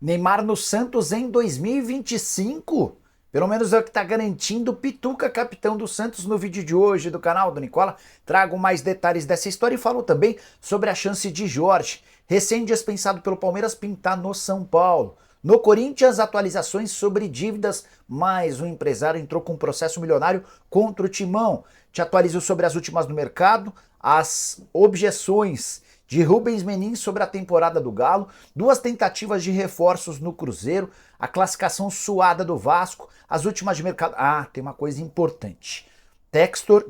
Neymar no Santos em 2025? Pelo menos é o que está garantindo o Pituca, capitão do Santos. No vídeo de hoje do canal do Nicola, trago mais detalhes dessa história e falo também sobre a chance de Jorge, recém-dispensado pelo Palmeiras, pintar no São Paulo. No Corinthians, atualizações sobre dívidas, mas o empresário entrou com um processo milionário contra o Timão. Te atualizo sobre as últimas no mercado, as objeções de Rubens Menin sobre a temporada do Galo, duas tentativas de reforços no Cruzeiro, a classificação suada do Vasco, as últimas de mercado. Ah, tem uma coisa importante.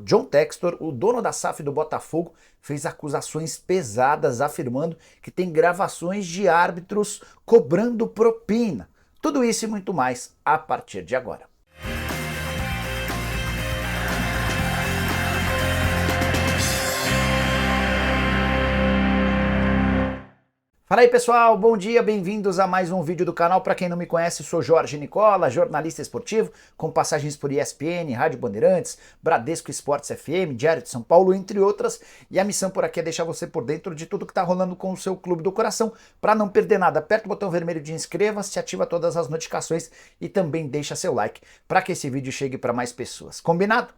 John Textor, o dono da SAF do Botafogo, fez acusações pesadas afirmando que tem gravações de árbitros cobrando propina. Tudo isso e muito mais a partir de agora. Fala aí pessoal, bom dia, bem-vindos a mais um vídeo do canal. Para quem não me conhece, sou Jorge Nicola, jornalista esportivo, com passagens por ESPN, Rádio Bandeirantes, Bradesco Esportes FM, Diário de São Paulo, entre outras. E a missão por aqui é deixar você por dentro de tudo que está rolando com o seu clube do coração. Para não perder nada, aperta o botão vermelho de inscreva-se, ativa todas as notificações e também deixa seu like para que esse vídeo chegue para mais pessoas. Combinado?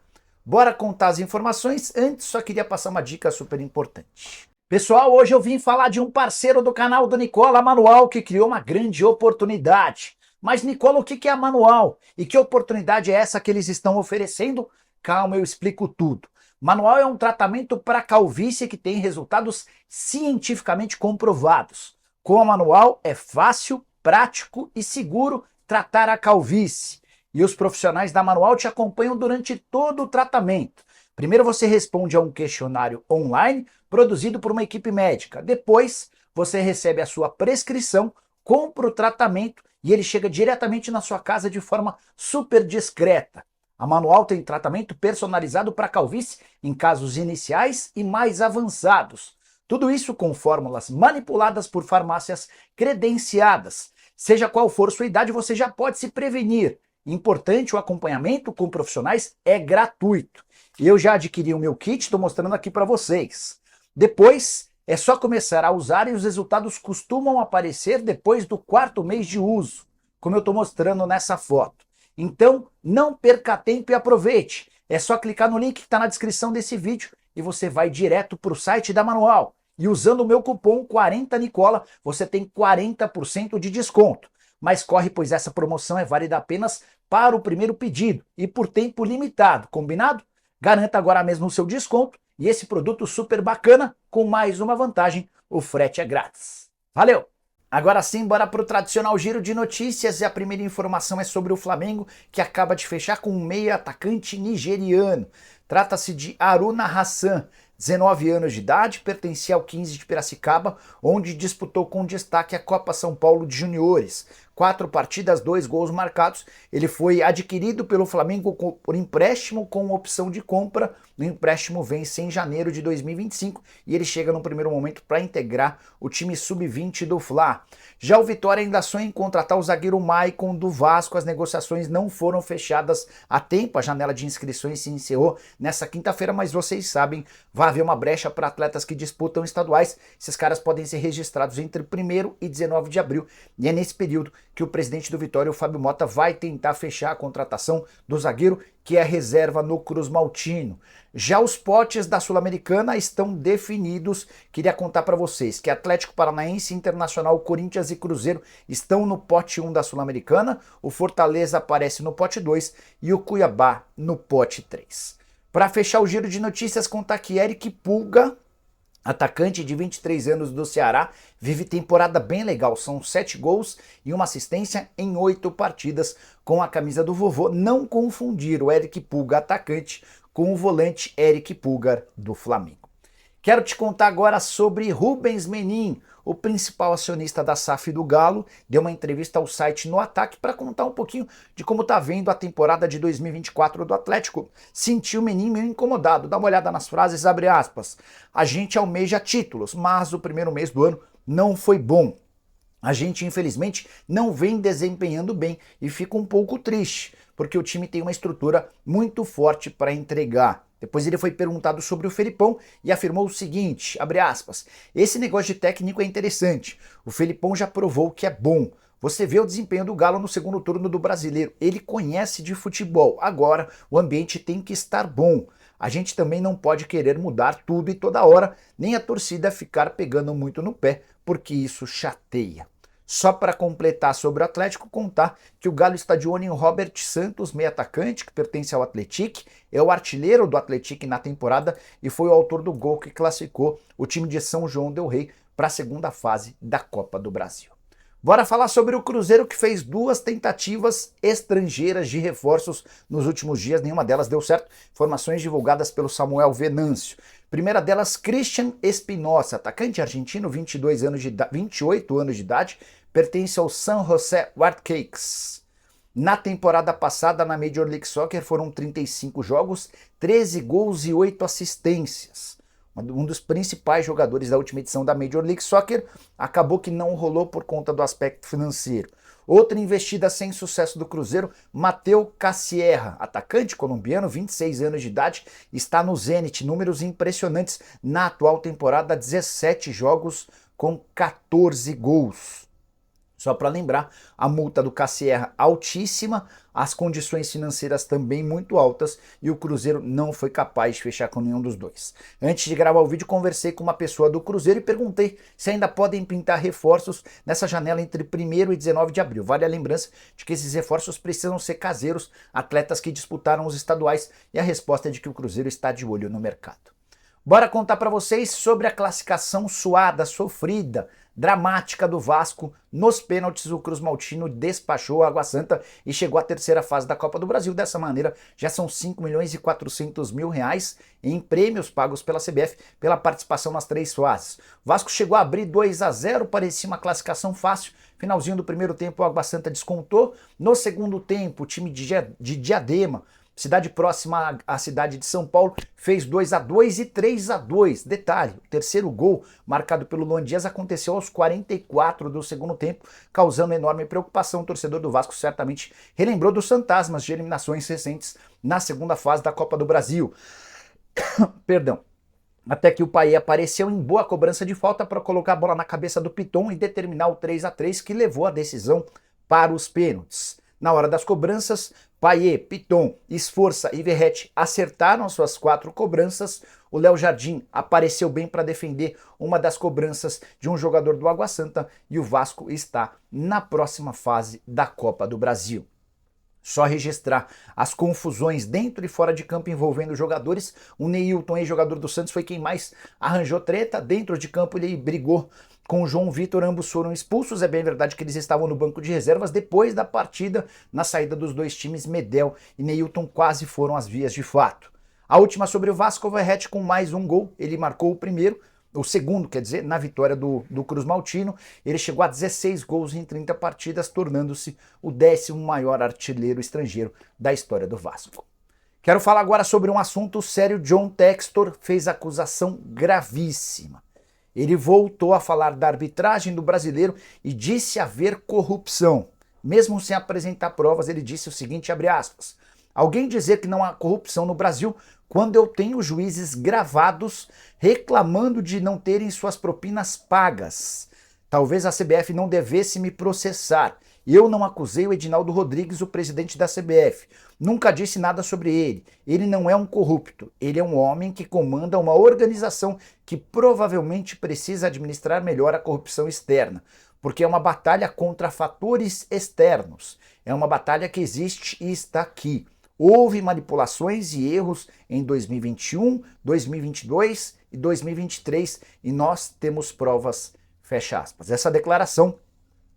Bora contar as informações. Antes, só queria passar uma dica super importante. Pessoal, hoje eu vim falar de um parceiro do canal do Nicola, a Manual, que criou uma grande oportunidade. Mas Nicola, o que é a Manual? E que oportunidade é essa que eles estão oferecendo? Calma, eu explico tudo. Manual é um tratamento para calvície que tem resultados cientificamente comprovados. Com a Manual é fácil, prático e seguro tratar a calvície. E os profissionais da Manual te acompanham durante todo o tratamento. Primeiro você responde a um questionário online produzido por uma equipe médica. Depois você recebe a sua prescrição, compra o tratamento e ele chega diretamente na sua casa de forma super discreta. A Manual tem tratamento personalizado para calvície em casos iniciais e mais avançados. Tudo isso com fórmulas manipuladas por farmácias credenciadas. Seja qual for sua idade, você já pode se prevenir. Importante, o acompanhamento com profissionais é gratuito. Eu já adquiri o meu kit, estou mostrando aqui para vocês. Depois, é só começar a usar e os resultados costumam aparecer depois do 4º mês de uso, como eu estou mostrando nessa foto. Então, não perca tempo e aproveite. É só clicar no link que está na descrição desse vídeo e você vai direto para o site da Manual. E usando o meu cupom 40Nicola, você tem 40% de desconto. Mas corre, pois essa promoção é válida apenas para o primeiro pedido e por tempo limitado, combinado? Garanta agora mesmo o seu desconto e esse produto super bacana com mais uma vantagem, o frete é grátis. Valeu! Agora sim, bora para o tradicional giro de notícias e a primeira informação é sobre o Flamengo, que acaba de fechar com um meia atacante nigeriano. Trata-se de Haruna Hassan, 19 anos de idade, pertencia ao 15 de Piracicaba, onde disputou com destaque a Copa São Paulo de Juniores. 4 partidas, 2 gols marcados. Ele foi adquirido pelo Flamengo por empréstimo com opção de compra. O empréstimo vence em janeiro de 2025 e ele chega no primeiro momento para integrar o time sub-20 do Fla. Já o Vitória ainda sonha em contratar o zagueiro Maicon do Vasco. As negociações não foram fechadas a tempo. A janela de inscrições se encerrou nessa quinta-feira, mas vocês sabem, vai haver uma brecha para atletas que disputam estaduais. Esses caras podem ser registrados entre 1º e 19 de abril e é nesse período que o presidente do Vitória, o Fábio Mota, vai tentar fechar a contratação do zagueiro, que é reserva no Cruz Maltino. Já os potes da Sul-Americana estão definidos. Queria contar para vocês que Atlético Paranaense, Internacional, Corinthians e Cruzeiro estão no pote 1 da Sul-Americana, o Fortaleza aparece no pote 2 e o Cuiabá no pote 3. Para fechar o giro de notícias, contar que Eric Pulga, atacante de 23 anos do Ceará, vive temporada bem legal. São 7 gols e uma assistência em 8 partidas com a camisa do vovô. Não confundir o Eric Pulga, atacante, com o volante Eric Pulgar do Flamengo. Quero te contar agora sobre Rubens Menin, o principal acionista da SAF do Galo, deu uma entrevista ao site No Ataque para contar um pouquinho de como está vendo a temporada de 2024 do Atlético. Sentiu o Menin meio incomodado, dá uma olhada nas frases, abre aspas. A gente almeja títulos, mas o primeiro mês do ano não foi bom. A gente, infelizmente, não vem desempenhando bem e fica um pouco triste, porque o time tem uma estrutura muito forte para entregar. Depois ele foi perguntado sobre o Felipão e afirmou o seguinte, abre aspas, esse negócio de técnico é interessante, o Felipão já provou que é bom, Você vê o desempenho do Galo no segundo turno do Brasileiro. Ele conhece de futebol. Agora, o ambiente tem que estar bom. A gente também não pode querer mudar tudo e toda hora, nem a torcida ficar pegando muito no pé, porque isso chateia. Só para completar sobre o Atlético, contar que o Galo está de olho em Robert Santos, meio atacante, que pertence ao Atlético, é o artilheiro do Atlético na temporada e foi o autor do gol que classificou o time de São João del Rei para a segunda fase da Copa do Brasil. Bora falar sobre o Cruzeiro, que fez 2 tentativas estrangeiras de reforços nos últimos dias, nenhuma delas deu certo. Informações divulgadas pelo Samuel Venâncio. Primeira delas, Christian Espinosa, atacante argentino, 28 anos de idade, pertence ao San José Wildcats. Na temporada passada, na Major League Soccer, foram 35 jogos, 13 gols e 8 assistências. Um dos principais jogadores da última edição da Major League Soccer, acabou que não rolou por conta do aspecto financeiro. Outra investida sem sucesso do Cruzeiro, Mateu Cassierra, atacante colombiano, 26 anos de idade, está no Zenit, números impressionantes na atual temporada, 17 jogos com 14 gols. Só para lembrar, a multa do Cassierra altíssima, as condições financeiras também muito altas e o Cruzeiro não foi capaz de fechar com nenhum dos dois. Antes de gravar o vídeo, conversei com uma pessoa do Cruzeiro e perguntei se ainda podem pintar reforços nessa janela entre 1º e 19 de abril. Vale a lembrança de que esses reforços precisam ser caseiros, atletas que disputaram os estaduais, e a resposta é de que o Cruzeiro está de olho no mercado. Bora contar para vocês sobre a classificação suada, sofrida, dramática do Vasco. Nos pênaltis, o Cruz Maltino despachou a Água Santa e chegou à terceira fase da Copa do Brasil. Dessa maneira, já são 5.400.000 reais em prêmios pagos pela CBF pela participação nas 3 fases. O Vasco chegou a abrir 2-0, parecia uma classificação fácil. Finalzinho do primeiro tempo, o Água Santa descontou. No segundo tempo, o time de Diadema, cidade próxima à cidade de São Paulo, fez 2-2 e 3-2. Detalhe, o terceiro gol, marcado pelo Luan Dias, aconteceu aos 44 do segundo tempo, causando enorme preocupação. O torcedor do Vasco certamente relembrou dos fantasmas de eliminações recentes na segunda fase da Copa do Brasil. Perdão. Até que o Payet apareceu em boa cobrança de falta para colocar a bola na cabeça do Piton e determinar o 3-3, que levou a decisão para os pênaltis. Na hora das cobranças, Payet, Piton, Esforça e Verratti acertaram suas 4 cobranças. O Léo Jardim apareceu bem para defender uma das cobranças de um jogador do Água Santa e o Vasco está na próxima fase da Copa do Brasil. Só registrar as confusões dentro e fora de campo envolvendo jogadores. O Neilton, ex-jogador do Santos, foi quem mais arranjou treta. Dentro de campo ele brigou com o João Vitor, ambos foram expulsos. É bem verdade que eles estavam no banco de reservas. Depois da partida, na saída dos dois times, Medel e Neilton quase foram às vias de fato. A última sobre o Vasco, o Verratti com mais um gol. Ele marcou o segundo, quer dizer, na vitória do Cruz Maltino. Ele chegou a 16 gols em 30 partidas, tornando-se o 10º maior artilheiro estrangeiro da história do Vasco. Quero falar agora sobre um assunto sério. John Textor fez acusação gravíssima. Ele voltou a falar da arbitragem do Brasileiro e disse haver corrupção. Mesmo sem apresentar provas, ele disse o seguinte, abre aspas: alguém dizer que não há corrupção no Brasil quando eu tenho juízes gravados reclamando de não terem suas propinas pagas. Talvez a CBF não devesse me processar. Eu não acusei o Edinaldo Rodrigues, o presidente da CBF. Nunca disse nada sobre ele. Ele não é um corrupto. Ele é um homem que comanda uma organização que provavelmente precisa administrar melhor a corrupção externa, porque é uma batalha contra fatores externos. É uma batalha que existe e está aqui. Houve manipulações e erros em 2021, 2022 e 2023 e nós temos provas, fecha aspas. Essa declaração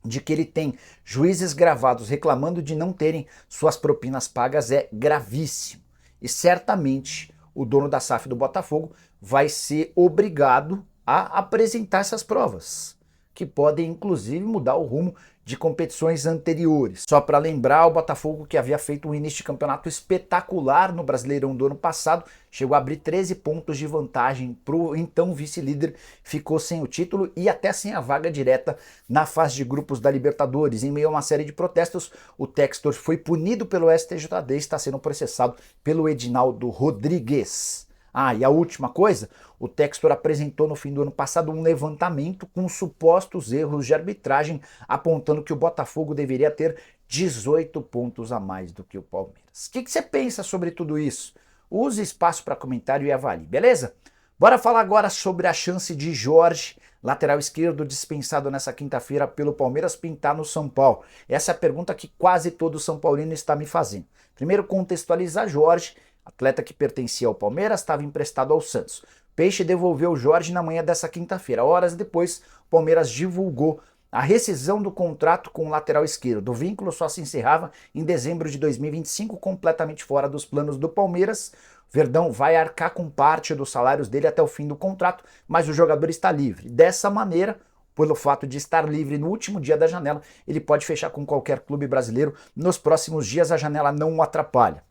de que ele tem juízes gravados reclamando de não terem suas propinas pagas é gravíssimo. E certamente o dono da SAF do Botafogo vai ser obrigado a apresentar essas provas, que podem inclusive mudar o rumo de competições anteriores. Só para lembrar, o Botafogo, que havia feito um início de campeonato espetacular no Brasileirão do ano passado, chegou a abrir 13 pontos de vantagem para o então vice-líder, ficou sem o título e até sem a vaga direta na fase de grupos da Libertadores. Em meio a uma série de protestos, o Textor foi punido pelo STJD e está sendo processado pelo Edinaldo Rodrigues. Ah, e a última coisa, o Textor apresentou no fim do ano passado um levantamento com supostos erros de arbitragem, apontando que o Botafogo deveria ter 18 pontos a mais do que o Palmeiras. O que você pensa sobre tudo isso? Use espaço para comentário e avalie, beleza? Bora falar agora sobre a chance de Jorge, lateral esquerdo dispensado nessa quinta-feira pelo Palmeiras, pintar no São Paulo. Essa é a pergunta que quase todo São Paulino está me fazendo. Primeiro, contextualizar Jorge, atleta que pertencia ao Palmeiras, estava emprestado ao Santos. Peixe devolveu Jorge na manhã dessa quinta-feira. Horas depois, o Palmeiras divulgou a rescisão do contrato com o lateral esquerdo. O vínculo só se encerrava em dezembro de 2025, completamente fora dos planos do Palmeiras. Verdão vai arcar com parte dos salários dele até o fim do contrato, mas o jogador está livre. Dessa maneira, pelo fato de estar livre no último dia da janela, ele pode fechar com qualquer clube brasileiro. Nos próximos dias, a janela não o atrapalha.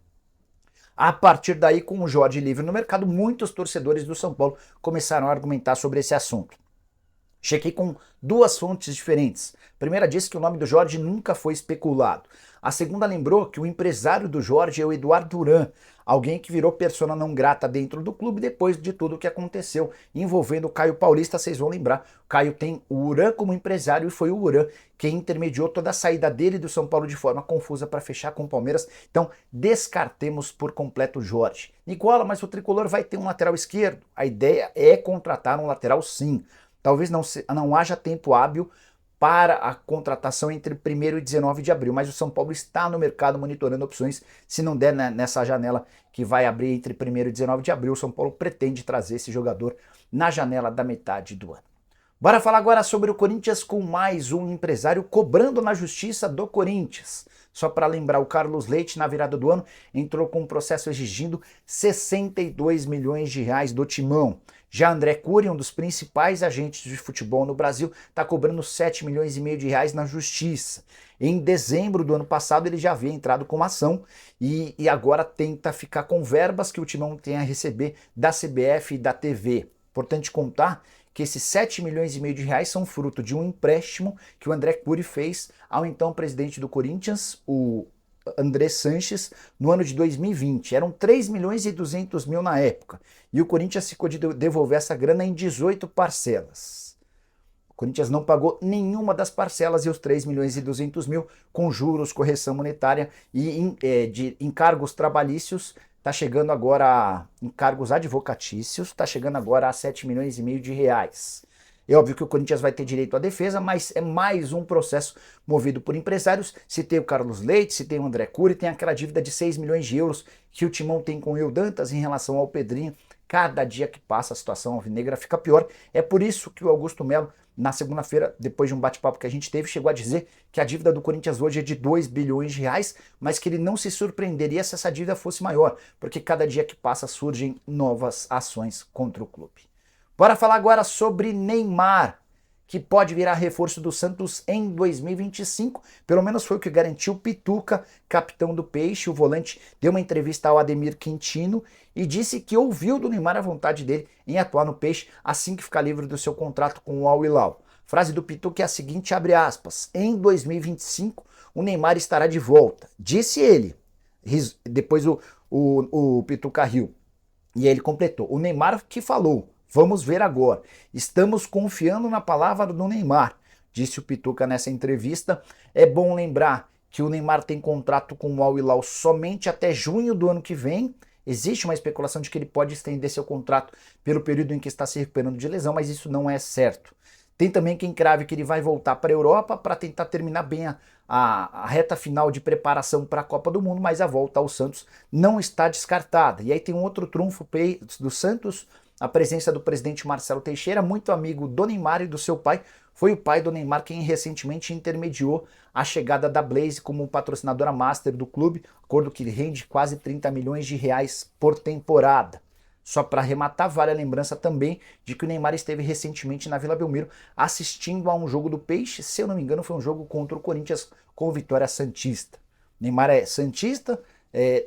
A partir daí, com o Jorge livre no mercado, muitos torcedores do São Paulo começaram a argumentar sobre esse assunto. Chequei com duas fontes diferentes. A primeira disse que o nome do Jorge nunca foi especulado. A segunda lembrou que o empresário do Jorge é o Eduardo Duran, alguém que virou persona não grata dentro do clube depois de tudo o que aconteceu envolvendo o Caio Paulista. Vocês vão lembrar, o Caio tem o Uran como empresário e foi o Uran quem intermediou toda a saída dele do São Paulo de forma confusa para fechar com o Palmeiras. Então descartemos por completo o Jorge. Nicola, mas o Tricolor vai ter um lateral esquerdo? A ideia é contratar um lateral sim. Talvez não haja tempo hábil para a contratação entre 1º e 19 de abril, mas o São Paulo está no mercado monitorando opções. Se não der nessa janela que vai abrir entre 1º e 19 de abril, o São Paulo pretende trazer esse jogador na janela da metade do ano. Bora falar agora sobre o Corinthians com mais um empresário cobrando na justiça do Corinthians. Só para lembrar, o Carlos Leite, na virada do ano, entrou com um processo exigindo 62 milhões de reais do Timão. Já André Cury, um dos principais agentes de futebol no Brasil, está cobrando 7 milhões e meio de reais na justiça. Em dezembro do ano passado, ele já havia entrado com uma ação e agora tenta ficar com verbas que o Timão tem a receber da CBF e da TV. Importante contar que esses 7 milhões e meio de reais são fruto de um empréstimo que o André Cury fez ao então presidente do Corinthians, o André Sanches, no ano de 2020. Eram 3 milhões e 200 mil na época. E o Corinthians ficou de devolver essa grana em 18 parcelas. O Corinthians não pagou nenhuma das parcelas e os 3 milhões e 200 mil com juros, correção monetária e de encargos trabalhícios. Está chegando agora a encargos advocatícios, está chegando agora a 7 milhões e meio de reais. É óbvio que o Corinthians vai ter direito à defesa, mas é mais um processo movido por empresários. Se tem o Carlos Leite, se tem o André Cury, tem aquela dívida de 6 milhões de euros que o Timão tem com o Will Dantas em relação ao Pedrinho. Cada dia que passa a situação alvinegra fica pior. É por isso que o Augusto Melo, na segunda-feira, depois de um bate-papo que a gente teve, chegou a dizer que a dívida do Corinthians hoje é de 2 bilhões de reais, mas que ele não se surpreenderia se essa dívida fosse maior, porque cada dia que passa surgem novas ações contra o clube. Bora falar agora sobre Neymar, que pode virar reforço do Santos em 2025, pelo menos foi o que garantiu Pituca, capitão do Peixe. O volante deu uma entrevista ao Ademir Quintino e disse que ouviu do Neymar a vontade dele em atuar no Peixe assim que ficar livre do seu contrato com o Al Hilal. Frase do Pituca é a seguinte, abre aspas, em 2025 o Neymar estará de volta, disse ele. Depois o Pituca riu e ele completou, o Neymar que falou. Vamos ver agora. Estamos confiando na palavra do Neymar, disse o Pituca nessa entrevista. É bom lembrar que o Neymar tem contrato com o Al Hilal somente até junho do ano que vem. Existe uma especulação de que ele pode estender seu contrato pelo período em que está se recuperando de lesão, mas isso não é certo. Tem também quem crave que ele vai voltar para a Europa para tentar terminar bem a reta final de preparação para a Copa do Mundo, mas a volta ao Santos não está descartada. E aí tem um outro trunfo do Santos, a presença do presidente Marcelo Teixeira, muito amigo do Neymar e do seu pai. Foi o pai do Neymar quem recentemente intermediou a chegada da Blaze como patrocinadora master do clube, acordo que rende quase 30 milhões de reais por temporada. Só para arrematar, vale a lembrança também de que o Neymar esteve recentemente na Vila Belmiro assistindo a um jogo do Peixe, se eu não me engano foi um jogo contra o Corinthians com vitória santista. Neymar é santista,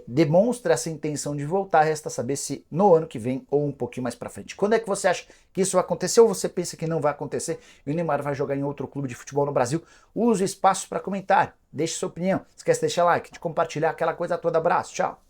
demonstra essa intenção de voltar, resta saber se no ano que vem ou um pouquinho mais para frente. Quando é que você acha que isso vai acontecer ou você pensa que não vai acontecer e o Neymar vai jogar em outro clube de futebol no Brasil? Use o espaço para comentar, deixe sua opinião, esquece de deixar like, de compartilhar aquela coisa toda, abraço, tchau!